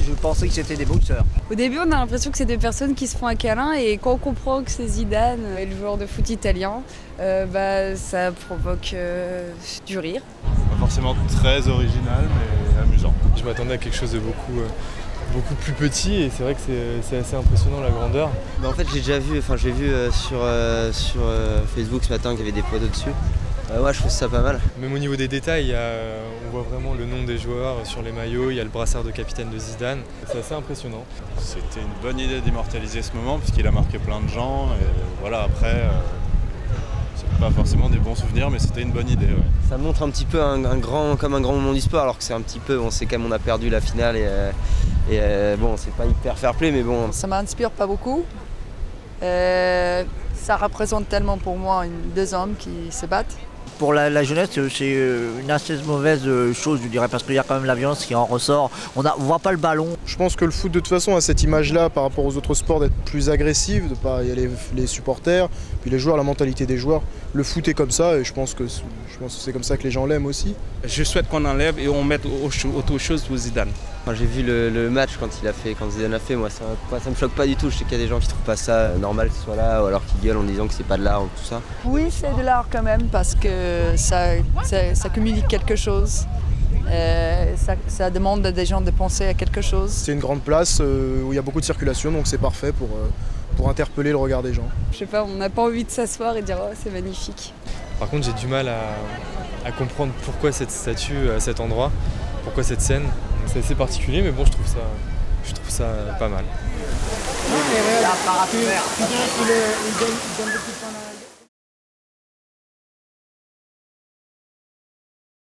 Je pensais que c'était des boxeurs. Au début, on a l'impression que c'est des personnes qui se font un câlin et quand on comprend que c'est Zidane et le joueur de foot italien, ça provoque du rire. Pas forcément très original, mais amusant. Je m'attendais à quelque chose de beaucoup plus petit et c'est vrai que c'est assez impressionnant la grandeur. En fait j'ai déjà vu, j'ai vu sur Facebook ce matin qu'il y avait des poids au-dessus. Ouais, je trouve ça pas mal. Même au niveau des détails, on voit vraiment le nom des joueurs sur les maillots, il y a le brassard de capitaine de Zidane. C'est assez impressionnant. C'était une bonne idée d'immortaliser ce moment puisqu'il a marqué plein de gens. Et voilà, après, c'est pas forcément des bons souvenirs, mais c'était une bonne idée. Ouais. Ça montre un petit peu comme un grand moment du sport, alors que c'est un petit peu, c'est quand même on a perdu la finale et bon, c'est pas hyper fair play, mais bon. Ça m'inspire pas beaucoup. Ça représente tellement pour moi deux hommes qui se battent. Pour la jeunesse, c'est une assez mauvaise chose, je dirais, parce qu'il y a quand même la violence qui en ressort. On voit pas le ballon. Je pense que le foot, de toute façon, a cette image-là par rapport aux autres sports d'être plus agressif, il y a les supporters, puis les joueurs, la mentalité des joueurs. Le foot est comme ça et je pense que c'est comme ça que les gens l'aiment aussi. Je souhaite qu'on enlève et on mette autre chose pour Zidane. Quand j'ai vu le match quand Zidane a fait, moi ça me choque pas du tout. Je sais qu'il y a des gens qui trouvent pas ça normal qu'il soit là, ou alors qui gueulent en disant que c'est pas de l'art ou tout ça. Oui, c'est de l'art quand même parce que ça communique quelque chose. Ça demande à des gens de penser à quelque chose. C'est une grande place où il y a beaucoup de circulation, donc c'est parfait pour interpeller le regard des gens. Je sais pas, on n'a pas envie de s'asseoir et de dire oh, c'est magnifique. Par contre, j'ai du mal à comprendre pourquoi cette statue à cet endroit, pourquoi cette scène. C'est assez particulier, mais bon, je trouve ça pas mal. La parapluie.